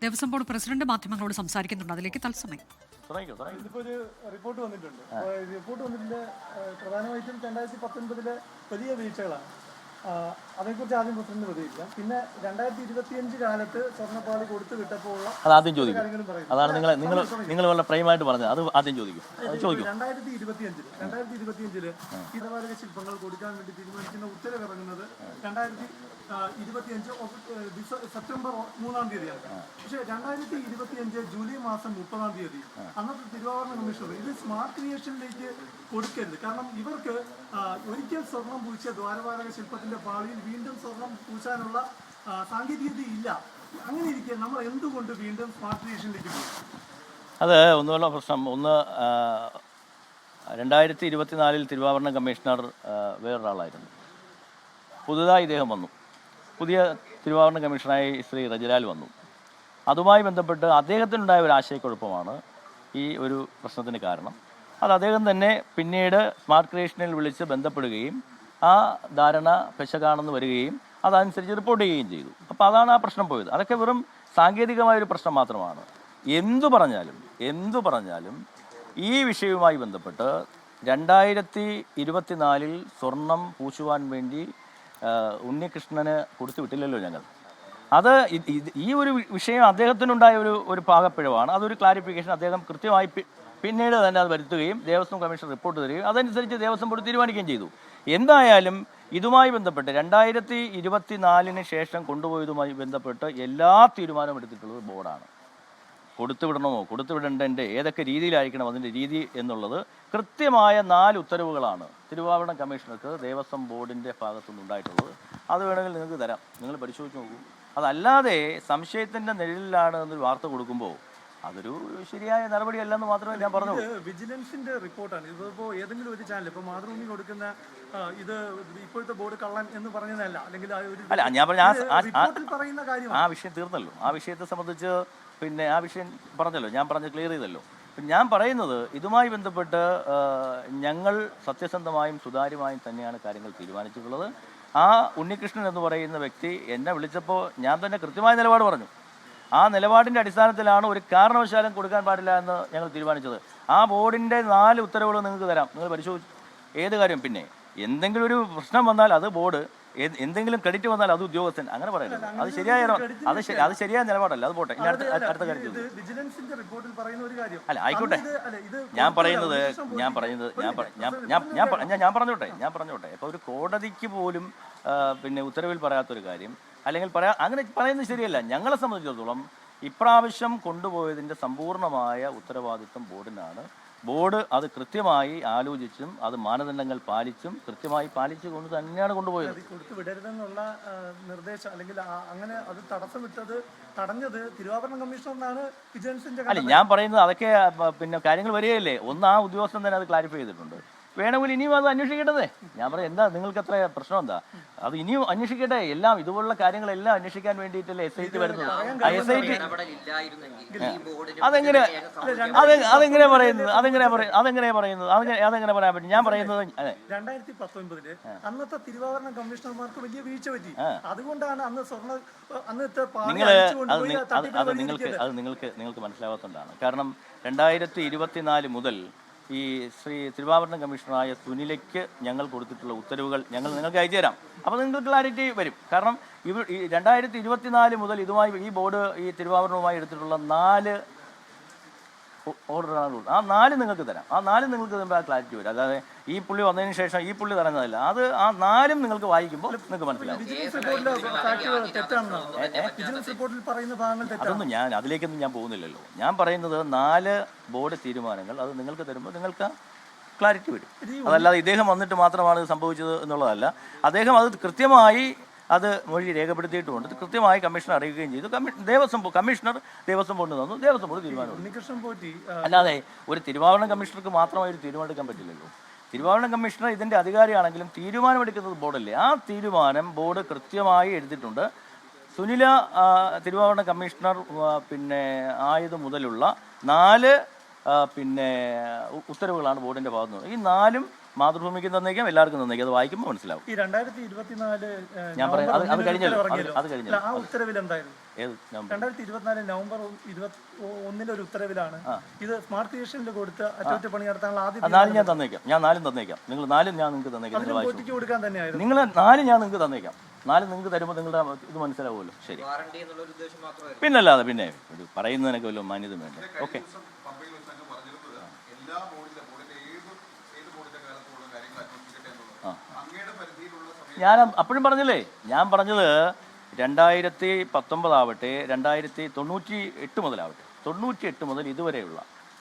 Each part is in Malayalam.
ദേവസ്വം ബോർഡ് പ്രസിഡന്റ് മാധ്യമങ്ങളോട് സംസാരിക്കുന്നുണ്ട്. അതിലേക്ക് തത്സമയം. ഇതിപ്പോ ഒരു റിപ്പോർട്ട് വന്നിട്ടുണ്ട്. റിപ്പോർട്ട് വന്നിട്ടുണ്ട് പ്രധാനമായിട്ടും 2019 വലിയ വീഴ്ചകളാണ്. അതേക്കുറിച്ച് ആദ്യം പ്രസിഡന്റ് പ്രതികരിക്കാം. പിന്നെ 2025 കാലത്ത് സ്വർണ്ണപ്പാളി കൊടുത്തു വിട്ടപ്പോൾ അത് ആദ്യം ചോദിക്കും. അതാണ് നിങ്ങൾ വളരെ പ്രൈമായിട്ട് പറഞ്ഞത്. അത് ആദ്യം ചോദിക്കും. 2025 ഇടപാടക ശില്പങ്ങൾ കൊടുക്കാൻ വേണ്ടി തീരുമാനിക്കുന്ന ഉത്തരവ് ഇറങ്ങുന്നത് 2025 സെപ്റ്റംബർ 3 തീയതിയാണ്. പക്ഷേ 2025 ജൂലൈ മാസം 30 അന്നത്തെ തിരുവാഭരണ കമ്മീഷണർ ഇത് സ്മാർട്ട് ക്രിയേഷനിലേക്ക് കൊടുക്കരുത്. കാരണം ഇവർക്ക് ഒരിക്കൽ സ്വർണം പൂശിയ ദ്വാരപാലക ശില്പത്തിന്റെ പാളിയിൽ വീണ്ടും സ്വർണം പൂശാനുള്ള സാങ്കേതികത ഇല്ല. അങ്ങനെ ഇരിക്കെ നമ്മൾ എന്തുകൊണ്ട് വീണ്ടും സ്മാർട്ട് ക്രിയേഷനിലേക്ക് പോകും? അത് ഒന്നുമുള്ള പ്രശ്നം. ഒന്ന്, 2024 തിരുവാഭരണ കമ്മീഷണർ വേറൊരാളായിരുന്നു. പുതുതായി ഇദ്ദേഹം വന്നു. പുതിയ തിരുവാഭരണ കമ്മീഷണറായി ശ്രീ റജലാൽ വന്നു. അതുമായി ബന്ധപ്പെട്ട് അദ്ദേഹത്തിനുണ്ടായ ഒരു ആശയക്കുഴപ്പമാണ് ഈ ഒരു പ്രശ്നത്തിന് കാരണം. അത് അദ്ദേഹം തന്നെ പിന്നീട് സ്മാർട്ട് ക്രിയേഷനിൽ വിളിച്ച് ബന്ധപ്പെടുകയും ആ ധാരണ പെശകാണെന്ന് വരികയും അതനുസരിച്ച് റിപ്പോർട്ട് ചെയ്യുകയും ചെയ്തു. അപ്പോൾ അതാണ് ആ പ്രശ്നം പോയത്. അതൊക്കെ വെറും സാങ്കേതികമായൊരു പ്രശ്നം മാത്രമാണ്. എന്തു പറഞ്ഞാലും ഈ വിഷയവുമായി ബന്ധപ്പെട്ട് 2024 സ്വർണം പൂശുവാൻ വേണ്ടി ഉണ്ണികൃഷ്ണന് കൊടുത്തു വിട്ടില്ലല്ലോ ഞങ്ങൾ. അത് ഈ ഒരു വിഷയം അദ്ദേഹത്തിനുണ്ടായ ഒരു പാകപ്പിഴവാണ്. അതൊരു ക്ലാരിഫിക്കേഷൻ അദ്ദേഹം കൃത്യമായി പിന്നീട് തന്നെ അത് വരുത്തുകയും ദേവസ്വം കമ്മീഷൻ റിപ്പോർട്ട് തരികയും അതനുസരിച്ച് ദേവസ്വം ബോർഡ് തീരുമാനിക്കുകയും ചെയ്തു. എന്തായാലും ഇതുമായി ബന്ധപ്പെട്ട് 2024 ശേഷം കൊണ്ടുപോയതുമായി ബന്ധപ്പെട്ട് എല്ലാ തീരുമാനവും എടുത്തിട്ടുള്ളത് ബോർഡാണ്. കൊടുത്തുവിടണമോ കൊടുത്തുവിടേണ്ടതിൻ്റെ ഏതൊക്കെ രീതിയിലായിരിക്കണം അതിൻ്റെ രീതി എന്നുള്ളത് കൃത്യമായ 4 ഉത്തരവുകളാണ് തിരുവാഭരണ കമ്മീഷണർക്ക് ദേവസ്വം ബോർഡിൻ്റെ ഭാഗത്തുനിന്ന് ഉണ്ടായിട്ടുള്ളത്. അത് വേണമെങ്കിൽ നിങ്ങൾക്ക് തരാം, നിങ്ങൾ പരിശോധിച്ച് നോക്കൂ. അതല്ലാതെ സംശയത്തിൻ്റെ നിഴലിലാണ് എന്നൊരു വാർത്ത കൊടുക്കുമ്പോൾ അതൊരു ശരിയായ നടപടിയല്ലെന്ന് മാത്രമേ ഞാൻ പറഞ്ഞു. വിജിലൻസിന്റെ റിപ്പോർട്ടാണ്. ഇതിപ്പോ ഏതെങ്കിലും ഒരു ചാനൽ ഇപ്പൊ മാതൃഭൂമി കൊടുക്കുന്ന ഇത് ഇപ്പോഴത്തെ ബോർഡ് കള്ളൻ എന്ന് പറഞ്ഞതല്ല, അല്ലെങ്കിൽ ഞാൻ പറഞ്ഞ പറയുന്ന കാര്യം ആ വിഷയം തീർന്നല്ലോ. ആ വിഷയത്തെ സംബന്ധിച്ച് പിന്നെ ആ വിഷയം പറഞ്ഞല്ലോ, ഞാൻ പറഞ്ഞ് ക്ലിയർ ചെയ്തല്ലോ. പിന്നെ ഞാൻ പറയുന്നത് ഇതുമായി ബന്ധപ്പെട്ട് ഞങ്ങൾ സത്യസന്ധമായും സുതാര്യമായും തന്നെയാണ് കാര്യങ്ങൾ തീരുമാനിച്ചിട്ടുള്ളത്. ആ ഉണ്ണികൃഷ്ണൻ എന്ന് പറയുന്ന വ്യക്തി എന്നെ വിളിച്ചപ്പോൾ ഞാൻ തന്നെ കൃത്യമായ നിലപാട് പറഞ്ഞു. ആ നിലപാടിൻ്റെ അടിസ്ഥാനത്തിലാണ് ഒരു കാരണവശാലും കൊടുക്കാൻ പാടില്ല എന്ന് ഞങ്ങൾ തീരുമാനിച്ചത്. ആ ബോർഡിൻ്റെ 4 ഉത്തരവുകൾ നിങ്ങൾക്ക് തരാം, നിങ്ങൾ പരിശോധിച്ചു. ഏത് കാര്യം പിന്നെ എന്തെങ്കിലും ഒരു പ്രശ്നം വന്നാൽ അത് ബോർഡ്, എന്തെങ്കിലും ക്രെഡിറ്റ് വന്നാൽ അത് ഉദ്യോഗസ്ഥൻ, അങ്ങനെ പറയുന്നത് അത് ശരിയായ നിലപാടല്ല. അത് പോട്ടെ, അടുത്ത കാര്യം അല്ല ആയിക്കോട്ടെ. ഞാൻ പറഞ്ഞോട്ടെ. ഇപ്പോൾ ഒരു കോടതിക്ക് പോലും പിന്നെ ഉത്തരവിൽ പറയാത്തൊരു കാര്യം അല്ലെങ്കിൽ അങ്ങനെ പറയുന്നത് ശരിയല്ല. ഞങ്ങളെ സംബന്ധിച്ചിടത്തോളം ഇപ്രാവശ്യം കൊണ്ടുപോയതിൻ്റെ സമ്പൂർണ്ണമായ ഉത്തരവാദിത്വം ബോർഡിനാണ്. ബോർഡ് അത് കൃത്യമായി ആലോചിച്ചും അത് മാനദണ്ഡങ്ങൾ പാലിച്ചും കൃത്യമായി പാലിച്ചുകൊണ്ട് തന്നെയാണ് കൊണ്ടുപോയത്. കൊടുത്തുവിടരുതെന്നുള്ള നിർദ്ദേശം അല്ലെങ്കിൽ അങ്ങനെ അത് തടഞ്ഞത് തിരുവാഭരണ കമ്മീഷണറാണ്. വിജിലൻസിന്റെ അല്ല, ഞാൻ പറയുന്നത് അതൊക്കെ പിന്നെ കാര്യങ്ങൾ വരികയല്ലേ. ഒന്ന്, ആ ഉദ്യോഗസ്ഥൻ തന്നെ അത് ക്ലാരിഫൈ ചെയ്തിട്ടുണ്ട്. വേണമെങ്കിൽ ഇനിയും അത് അന്വേഷിക്കേണ്ടതേ. ഞാൻ പറയാം, എന്താ നിങ്ങൾക്ക് എത്ര പ്രശ്നം? എന്താ അത് ഇനിയും അന്വേഷിക്കട്ടെ. എല്ലാം ഇതുപോലുള്ള കാര്യങ്ങളെല്ലാം അന്വേഷിക്കാൻ വേണ്ടിയിട്ടല്ലേ SIT വരുന്നത്. ആ SIT അതെങ്ങനെ പറയാൻ പറ്റും? ഞാൻ പറയുന്നത് 2019 അന്നത്തെ തിരുവാഭരണ കമ്മീഷണർമാർക്ക് വലിയ വീഴ്ച പറ്റി. അതുകൊണ്ടാണ് നിങ്ങൾക്ക് മനസ്സിലാവാത്തതുകൊണ്ടാണ്. കാരണം 2024 മുതൽ ഈ തിരുവാഭരണ കമ്മീഷണറായ സുനിലയ്ക്ക് ഞങ്ങൾ കൊടുത്തിട്ടുള്ള ഉത്തരവുകൾ ഞങ്ങൾ നിങ്ങൾക്ക് അയച്ചു തരാം. അപ്പോൾ നിങ്ങൾക്ക് ക്ലാരിറ്റി വരും. കാരണം ഈ 2024 മുതൽ ഇതുമായി ഈ ബോർഡ് ഈ തിരുവാഭരണവുമായി എടുത്തിട്ടുള്ള 4 ഓർഡറാണ്. ആ 4 നിങ്ങൾക്ക് തരാം. ആ 4 നിങ്ങൾക്ക് തരുമ്പോൾ ആ ക്ലാരിറ്റി വരും. അതായത് ഈ പുള്ളി വന്നതിന് ശേഷം ഈ പുള്ളി തരുന്നതല്ല. അത് ആ 4 നിങ്ങൾക്ക് വായിക്കുമ്പോൾ നിങ്ങൾക്ക് മനസ്സിലാവും. അതൊന്നും ഞാൻ അതിലേക്കൊന്നും ഞാൻ പോകുന്നില്ലല്ലോ. ഞാൻ പറയുന്നത് 4 ബോർഡ് തീരുമാനങ്ങൾ അത് നിങ്ങൾക്ക് തരുമ്പോൾ നിങ്ങൾക്ക് ക്ലാരിറ്റി വരും. അതല്ലാതെ ഇദ്ദേഹം വന്നിട്ട് മാത്രമാണ് ഇത് സംഭവിച്ചത് എന്നുള്ളതല്ല. അദ്ദേഹം അത് കൃത്യമായി അത് മൊഴി രേഖപ്പെടുത്തിയിട്ടുമുണ്ട്. കൃത്യമായി കമ്മീഷണർ അറിയുകയും ചെയ്തു. കമ്മീഷണർ ദേവസ്വം ബോർഡിന് തന്നു. ദേവസ്വം ബോർഡ് തീരുമാനം. അല്ലാതെ ഒരു തിരുവാഭരണ കമ്മീഷണർക്ക് മാത്രമായി ഒരു തീരുമാനം എടുക്കാൻ പറ്റില്ലല്ലോ. തിരുവാഭരണ കമ്മീഷണർ ഇതിൻ്റെ അധികാരിയാണെങ്കിലും തീരുമാനമെടുക്കുന്നത് ബോർഡല്ലേ. ആ തീരുമാനം ബോർഡ് കൃത്യമായി എടുത്തിട്ടുണ്ട്. സുനില തിരുവാഭരണ കമ്മീഷണർ പിന്നെ ആയത് മുതലുള്ള 4 പിന്നെ ഉത്തരവുകളാണ് ബോർഡിൻ്റെ ഭാഗത്തുനിന്ന്. ഈ 4 മാതൃഭൂമിക്ക് തന്നേക്കാം, എല്ലാവർക്കും തന്നേക്കാം. അത് വായിക്കുമ്പോൾ മനസ്സിലാവും. ഈ 2024 ഞാൻ പറയാം, അത് കഴിഞ്ഞല്ലോ, അത് കഴിഞ്ഞല്ലോ. ആ ഉത്തരവിൽ എന്തായിരുന്നു? ഏത് 2024 നവംബർ 21 ഒരു ഉത്തരവിലാണ് ഇത് സ്മാർട്ട് ക്രിയേഷനിൽ കൊടുത്ത് അറ്റകുറ്റപ്പണി നടത്താനുള്ള ആദ്യം 4 ഞാൻ തന്നേക്കാം. ഞാൻ 4 തന്നേക്കാം. നിങ്ങൾ 4 ഞാൻ നിങ്ങൾക്ക് തന്നേക്കാം. നിങ്ങൾ വായിച്ചു പൊട്ടിച്ചു കൊടുക്കാൻ തന്നെയായിരുന്നു. നിങ്ങൾ 4 ഞാൻ നിങ്ങൾക്ക് തന്നേക്കാം. 4 നിങ്ങൾക്ക് തരുമ്പോൾ നിങ്ങളുടെ ഇത് മനസ്സിലാവുമല്ലോ. ശരി, പിന്നല്ലാതെ പിന്നെ ഇത് പറയുന്നതിനൊക്കെ വല്ല മാന്യത വേണ്ട. ഓക്കെ, ഞാൻ അപ്പോഴും പറഞ്ഞില്ലേ, ഞാൻ പറഞ്ഞത് 2019 ആവട്ടെ, 1998 മുതലാവട്ടെ, 98 മുതൽ ഇതുവരെയുള്ള,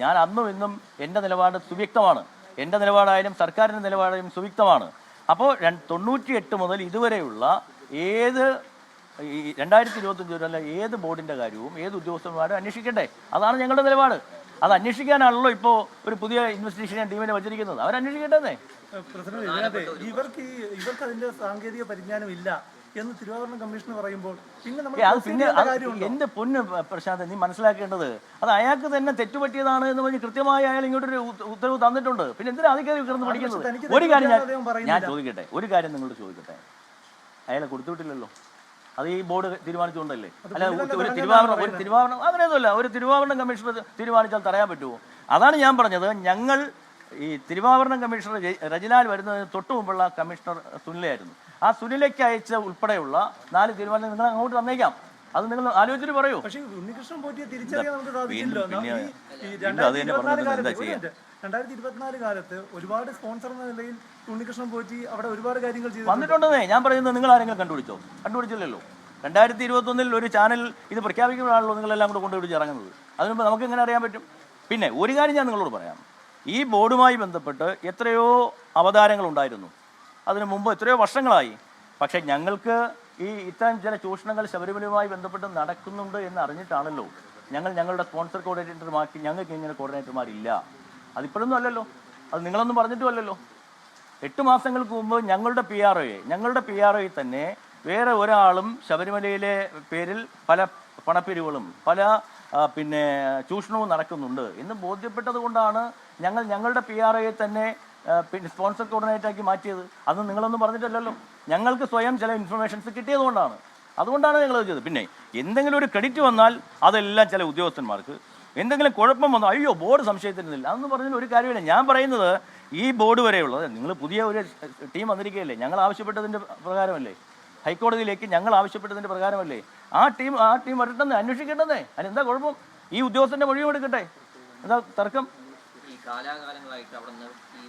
ഞാൻ അന്നും ഇന്നും എൻ്റെ നിലപാട് സുവ്യക്തമാണ്. എൻ്റെ നിലപാടായാലും സർക്കാരിൻ്റെ നിലപാടായാലും സുവ്യക്തമാണ്. അപ്പോൾ 98 മുതൽ ഇതുവരെയുള്ള ഏത് 2025 വരെയല്ല ഏത് ബോർഡിൻ്റെ കാര്യവും ഏത് ഉദ്യോഗസ്ഥന്മാരും അന്വേഷിക്കട്ടെ. അതാണ് ഞങ്ങളുടെ നിലപാട്. അത് അന്വേഷിക്കാനാണല്ലോ ഇപ്പോൾ ഒരു പുതിയ ഇൻവെസ്റ്റിഗേഷൻ ടീമിനെ വച്ചിരിക്കുന്നത്. അവരന്വേഷിക്കട്ടെ. ഇവർക്ക് അതിന്റെ സാങ്കേതിക പരിജ്ഞാനം ഇല്ല എന്ന് തിരുവാഭരണ കമ്മീഷൻ പറയുമ്പോൾ പിന്നെ എന്റെ പൊന്ന് പ്രശാന്ത്, നീ മനസ്സിലാക്കേണ്ടത് അത് അയാൾക്ക് തന്നെ തെറ്റുപറ്റിയതാണ് എന്ന് പറഞ്ഞ് കൃത്യമായി അയാൾ ഇങ്ങോട്ടൊരു ഉത്തരവ് തന്നിട്ടുണ്ട്. പിന്നെ എന്തിനാ അധികാരി കിടന്ന് പഠിക്കുന്നത്? ഒരു കാര്യം ഞാൻ ചോദിക്കട്ടെ, ഒരു കാര്യം നിങ്ങളോട് ചോദിക്കട്ടെ, അയാളെ കൊടുത്തുവിട്ടില്ലല്ലോ. അത് ഈ ബോർഡ് തീരുമാനിച്ചുകൊണ്ടല്ലേ? അല്ല, ഒരു തിരുവാഭരണം അങ്ങനെയൊന്നുമല്ല. ഒരു തിരുവാഭരണം കമ്മീഷണർ തീരുമാനിച്ചാൽ തടയാൻ പറ്റുമോ? അതാണ് ഞാൻ പറഞ്ഞത്. ഞങ്ങൾ ഈ തിരുവാഭരണം കമ്മീഷണർ രജലാൽ വരുന്നതിന് തൊട്ട് മുമ്പുള്ള കമ്മീഷണർ സുനിലയായിരുന്നു. ആ സുനിലയ്ക്ക് അയച്ച ഉൾപ്പെടെയുള്ള 4 തീരുമാനങ്ങൾ നിങ്ങൾ അങ്ങോട്ട് തന്നേക്കാം. അത് നിങ്ങൾ ആലോചിച്ചിട്ട് പറയൂ. പക്ഷേ ഉണ്ണികൃഷ്ണൻ പോറ്റിയെ തിരിച്ചറിയാൻ നമുക്ക് സാധിച്ചില്ലോ. 2024 കാലത്ത് ഒരുപാട് സ്പോൺസർ എന്ന നിലയിൽ ഉണ്ണികൃഷ്ണൻ പോറ്റി അവിടെ ഒരുപാട് കാര്യങ്ങൾ ചെയ്തു വന്നിട്ടുണ്ടെന്നേ ഞാൻ പറയുന്നത്. നിങ്ങൾ ആരെങ്കിലും കണ്ടുപിടിച്ചില്ലല്ലോ. 2021 ഒരു ചാനൽ ഇത് പ്രഖ്യാപിക്കുമ്പോഴാണല്ലോ നിങ്ങളെല്ലാം കൂടെ കൊണ്ടുപിടിച്ച് ഇറങ്ങുന്നത്. അതിനുമ്പോൾ നമുക്ക് എങ്ങനെ അറിയാൻ പറ്റും? പിന്നെ ഒരു കാര്യം ഞാൻ നിങ്ങളോട് പറയാം. ഈ ബോർഡുമായി ബന്ധപ്പെട്ട് എത്രയോ അവതാരങ്ങൾ ഉണ്ടായിരുന്നു അതിനു മുമ്പ്, എത്രയോ വർഷങ്ങളായി. പക്ഷേ ഞങ്ങൾക്ക് ഇത്തരം ചില ചൂഷണങ്ങൾ ശബരിമലയുമായി ബന്ധപ്പെട്ട് നടക്കുന്നുണ്ട് എന്ന് അറിഞ്ഞിട്ടാണല്ലോ ഞങ്ങളുടെ സ്പോൺസർ കോർഡിനേറ്റർമാർക്ക് ഞങ്ങൾക്ക് ഇങ്ങനെ കോർഡിനേറ്റർമാരില്ല. അതിപ്പോഴൊന്നും അല്ലല്ലോ, അത് നിങ്ങളൊന്നും പറഞ്ഞിട്ടും അല്ലല്ലോ. 8 മാസങ്ങൾക്ക് മുമ്പ് ഞങ്ങളുടെ പി ആർ ഒ തന്നെ വേറെ ഒരാളും ശബരിമലയിലെ പേരിൽ പല പണപ്പിരിവുകളും പല പിന്നെ ചൂഷണവും നടക്കുന്നുണ്ട് എന്ന് ബോധ്യപ്പെട്ടത് കൊണ്ടാണ് ഞങ്ങളുടെ പി ആർ ഒയെ തന്നെ പിന്നെ സ്പോൺസർ കോർഡിനേറ്ററാക്കി മാറ്റിയത്. അന്ന് നിങ്ങളൊന്നും പറഞ്ഞിട്ടല്ലല്ലോ. ഞങ്ങൾക്ക് സ്വയം ചില ഇൻഫർമേഷൻസ് കിട്ടിയതുകൊണ്ടാണ്. അതുകൊണ്ടാണ് ഞങ്ങളത് ചെയ്തത്. പിന്നെ എന്തെങ്കിലും ഒരു ക്രെഡിറ്റ് വന്നാൽ അതെല്ലാം ചില ഉദ്യോഗസ്ഥന്മാർക്ക്, എന്തെങ്കിലും കുഴപ്പം വന്നാൽ അയ്യോ ബോർഡ് സംശയത്തിനില്ല അതെന്ന് പറഞ്ഞാൽ ഒരു കാര്യമില്ല. ഞാൻ പറയുന്നത് ഈ ബോർഡ് വരെയുള്ളത്, നിങ്ങൾ പുതിയ ഒരു ടീം വന്നിരിക്കുകയല്ലേ, ഞങ്ങൾ ആവശ്യപ്പെട്ടതിൻ്റെ പ്രകാരമല്ലേ, ഹൈക്കോടതിയിലേക്ക് ഞങ്ങൾ ആവശ്യപ്പെട്ടതിൻ്റെ പ്രകാരമല്ലേ ആ ടീം വരട്ടെന്ന് അന്വേഷിക്കേണ്ടതേ. അതിനെന്താ കുഴപ്പം? ഈ ഉദ്യോഗസ്ഥൻ്റെ മൊഴിയും എടുക്കട്ടെ. എന്താ തർക്കം? ഈ കാലാകാലങ്ങളായിട്ട് അവിടെ നിന്ന് ഈ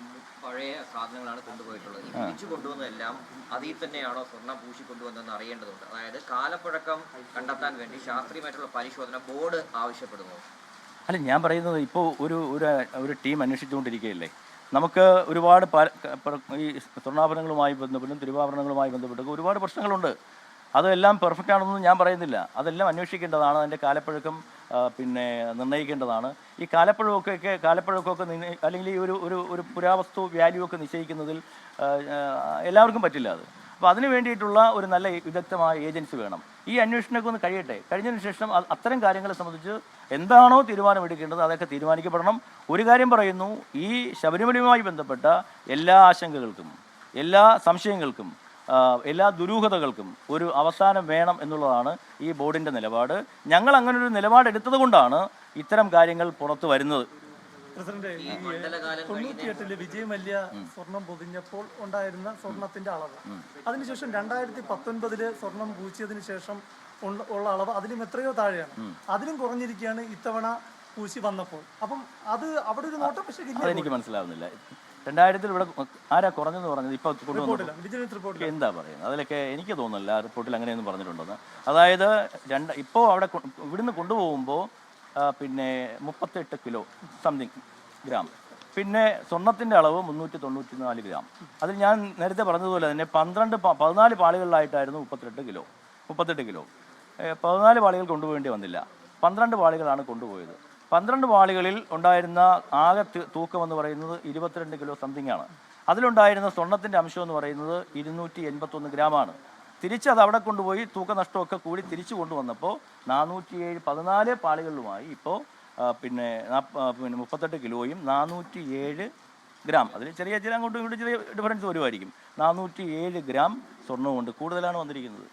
പഴയ സാധനങ്ങളാണ് കൊണ്ടുപോയിട്ടുള്ളത്. ഈ തിരിച്ചു കൊണ്ടുവന്നതെല്ലാം അതിൽ തന്നെയാണോ സ്വർണ്ണം പൂശി കൊണ്ടുവന്നതെന്ന് അറിയേണ്ടതുണ്ട്. അതായത് കാലപ്പഴക്കം കണ്ടെത്താൻ വേണ്ടി ശാസ്ത്രീയമായിട്ടുള്ള പരിശോധന ബോർഡ് ആവശ്യപ്പെടുന്നു. അല്ല, ഞാൻ പറയുന്നത് ഇപ്പോൾ ഒരു ടീം അന്വേഷിച്ചുകൊണ്ടിരിക്കുകയല്ലേ. നമുക്ക് ഒരുപാട് ഈ സ്വർണ്ണാഭരണങ്ങളുമായി ബന്ധപ്പെട്ടും തിരുവാഭരണങ്ങളുമായി ബന്ധപ്പെട്ടൊക്കെ ഒരുപാട് പ്രശ്നങ്ങളുണ്ട്. അതെല്ലാം പെർഫെക്റ്റ് ആണെന്നൊന്നും ഞാൻ പറയുന്നില്ല. അതെല്ലാം അന്വേഷിക്കേണ്ടതാണ്. അതിൻ്റെ കാലപ്പഴക്കം പിന്നെ നിർണ്ണയിക്കേണ്ടതാണ്. ഈ കാലപ്പഴക്കമൊക്കെ അല്ലെങ്കിൽ ഈ ഒരു പുരാവസ്തു വാല്യൂ ഒക്കെ നിശ്ചയിക്കുന്നതിൽ എല്ലാവർക്കും പറ്റില്ല അത്. അപ്പോൾ അതിന് വേണ്ടിയിട്ടുള്ള ഒരു നല്ല വിദഗ്ധമായ ഏജൻസി വേണം. ഈ അന്വേഷണമൊക്കെ ഒന്ന് കഴിയട്ടെ. കഴിഞ്ഞതിന് ശേഷം അത്തരം കാര്യങ്ങളെ സംബന്ധിച്ച് എന്താണോ തീരുമാനമെടുക്കേണ്ടത് അതൊക്കെ തീരുമാനിക്കപ്പെടണം. ഒരു കാര്യം പറയുന്നു, ഈ ശബരിമലയുമായി ബന്ധപ്പെട്ട എല്ലാ ആശങ്കകൾക്കും, എല്ലാ സംശയങ്ങൾക്കും, എല്ലാ ദുരൂഹതകൾക്കും ഒരു അവസാനം വേണം എന്നുള്ളതാണ് ഈ ബോർഡിൻ്റെ നിലപാട്. ഞങ്ങൾ അങ്ങനെ ഒരു നിലപാടെടുത്തത് കൊണ്ടാണ് ഇത്തരം കാര്യങ്ങൾ പുറത്തു വരുന്നത്. പ്രസിഡന്റ്, 98 വിജയ് മല്യ സ്വർണം പൊതിഞ്ഞപ്പോൾ ഉണ്ടായിരുന്ന സ്വർണത്തിന്റെ അളവ്, അതിനുശേഷം 2019 സ്വർണം പൂശിയതിനു ശേഷം ഉള്ള അളവ് അതിലും എത്രയോ താഴെയാണ്. അതിലും കുറഞ്ഞിരിക്കുകയാണ് ഇത്തവണ പൂശി വന്നപ്പോൾ. അപ്പം അത് അവിടെ ഒരു നോട്ടം. പക്ഷേ അതെനിക്ക് മനസ്സിലാവുന്നില്ല. 2000 ഇവിടെ ആരാ കുറഞ്ഞെന്ന് പറഞ്ഞത്? ഇപ്പോൾ കൊണ്ടുവന്നു എന്താ പറയുന്നത്? അതിലൊക്കെ എനിക്ക് തോന്നുന്നില്ല റിപ്പോർട്ടിൽ അങ്ങനെയൊന്നും പറഞ്ഞിട്ടുണ്ടെന്ന്. അതായത് ഇപ്പോൾ അവിടെ ഇവിടുന്ന് കൊണ്ടുപോകുമ്പോൾ പിന്നെ 38 കിലോ സംതിങ് ഗ്രാം, പിന്നെ സ്വർണത്തിൻ്റെ അളവ് 394 ഗ്രാം. അതിൽ ഞാൻ നേരത്തെ പറഞ്ഞതുപോലെ തന്നെ 14 പാളികളിലായിട്ടായിരുന്നു 38 കിലോ. 14 പാളികൾ കൊണ്ടുപോകേണ്ടി വന്നില്ല. 12 പാളികളാണ് കൊണ്ടുപോയത്. 12 പാളികളിൽ ഉണ്ടായിരുന്ന ആകെ തൂക്കം എന്ന് പറയുന്നത് 22 കിലോ സംതിങ് ആണ്. അതിലുണ്ടായിരുന്ന സ്വർണത്തിൻ്റെ അംശം എന്ന് പറയുന്നത് 281 ഗ്രാമാണ്. തിരിച്ചത് അവിടെ കൊണ്ടുപോയി തൂക്കനഷ്ടമൊക്കെ കൂടി തിരിച്ചു കൊണ്ടുവന്നപ്പോൾ 14 പാളികളിലുമായി ഇപ്പോൾ പിന്നെ 38 കിലോയും 407 ഗ്രാം, അതിൽ ചെറിയ അങ്ങോട്ടും ഇങ്ങോട്ടും ചെറിയ ഡിഫറൻസ് വരുമായിരിക്കും. 407 ഗ്രാം സ്വർണ്ണമുണ്ട്, കൂടുതലാണ് വന്നിരിക്കുന്നത്.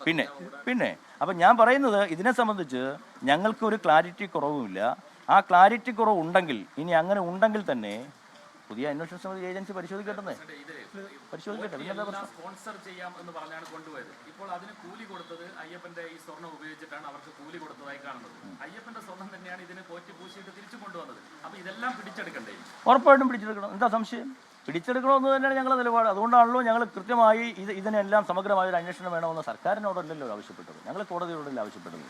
പിന്നെ അപ്പം ഞാൻ പറയുന്നത്, ഇതിനെ സംബന്ധിച്ച് ഞങ്ങൾക്കൊരു ക്ലാരിറ്റി കുറവുമില്ല. ആ ക്ലാരിറ്റി കുറവ് ഉണ്ടെങ്കിൽ, ഇനി അങ്ങനെ ഉണ്ടെങ്കിൽ തന്നെ പുതിയ അന്വേഷണ സമിതി ഏജൻസി പരിശോധിക്കട്ടെ. സ്പോൺസർ ചെയ്യാം എന്ന് പറഞ്ഞാണ് കൊണ്ടുപോയത്. ഇപ്പോൾ അതിന് കൂലി കൊടുത്തത് അയ്യപ്പന്റെ ഈ സ്വർണ്ണം ഉപയോഗിച്ചിട്ടാണ് അവർക്ക് കൂലി കൊടുത്തതായി കാണുന്നത്. അയ്യപ്പന്റെ സ്വർണ്ണം തന്നെയാണ് ഇതിന് പോറ്റി പൂശിയിട്ട് തിരിച്ചു കൊണ്ടുവന്നത്. അപ്പൊ ഇതെല്ലാം പിടിച്ചെടുക്കണ്ടേ? ഉറപ്പായിട്ടും പിടിച്ചെടുക്കണം. എന്താ സംശയം? പിടിച്ചെടുക്കണമെന്ന് തന്നെയാണ് ഞങ്ങളുടെ നിലപാട്. അതുകൊണ്ടാണല്ലോ ഞങ്ങൾ കൃത്യമായി ഇതിനെല്ലാം സമഗ്രമായ ഒരു അന്വേഷണം വേണമെന്ന് സർക്കാരിനോടല്ലല്ലോ ആവശ്യപ്പെട്ടത്, ഞങ്ങൾ കോടതിയോടല്ല ആവശ്യപ്പെട്ടത്.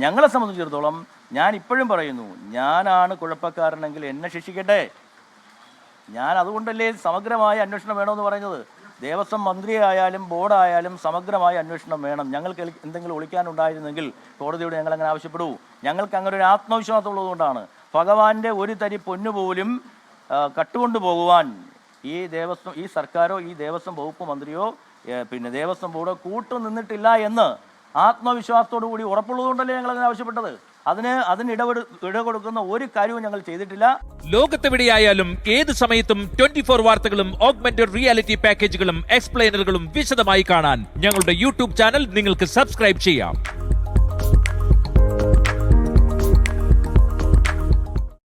ഞങ്ങളെ സംബന്ധിച്ചിടത്തോളം ഞാൻ ഇപ്പോഴും പറയുന്നു, ഞാനാണ് കുഴപ്പക്കാരനെങ്കിൽ എന്നെ ശിക്ഷിക്കട്ടെ. ഞാൻ അതുകൊണ്ടല്ലേ സമഗ്രമായ അന്വേഷണം വേണമെന്ന് പറയുന്നത്. ദേവസ്വം മന്ത്രിയായാലും ബോർഡായാലും സമഗ്രമായ അന്വേഷണം വേണം. ഞങ്ങൾക്ക് എന്തെങ്കിലും ഒളിക്കാനുണ്ടായിരുന്നെങ്കിൽ കോടതിയോട് ഞങ്ങൾ അങ്ങനെ ആവശ്യപ്പെടൂ. ഞങ്ങൾക്ക് അങ്ങനെ ഒരു ആത്മവിശ്വാസം ഉള്ളതുകൊണ്ടാണ്. ഭഗവാന്റെ ഒരു തരി പൊന്നുപോലും കട്ടുകൊണ്ടു പോകുവാൻ ഈ സർക്കാരോ ഈ ദേവസ്വം വകുപ്പ് മന്ത്രിയോ പിന്നെ ദേവസ്വം ബോർഡോ കൂട്ടു നിന്നിട്ടില്ല എന്ന് ആത്മവിശ്വാസത്തോടു കൂടി ഉറപ്പുള്ളതുകൊണ്ടല്ലേ ഞങ്ങൾ അങ്ങനെ ആവശ്യപ്പെട്ടത്. അതിന് ഇടകൊടുക്കുന്ന ഒരു കാര്യവും ഞങ്ങൾ ചെയ്തിട്ടില്ല. ലോകത്തെവിടെയായാലും ഏത് സമയത്തും 24 വാർത്തകളും ഓഗ്മെന്റഡ് റിയാലിറ്റി പാക്കേജുകളും എക്സ്പ്ലെയിനറുകളും വിശദമായി കാണാൻ ഞങ്ങളുടെ യൂട്യൂബ് ചാനൽ നിങ്ങൾക്ക് സബ്സ്ക്രൈബ് ചെയ്യാം.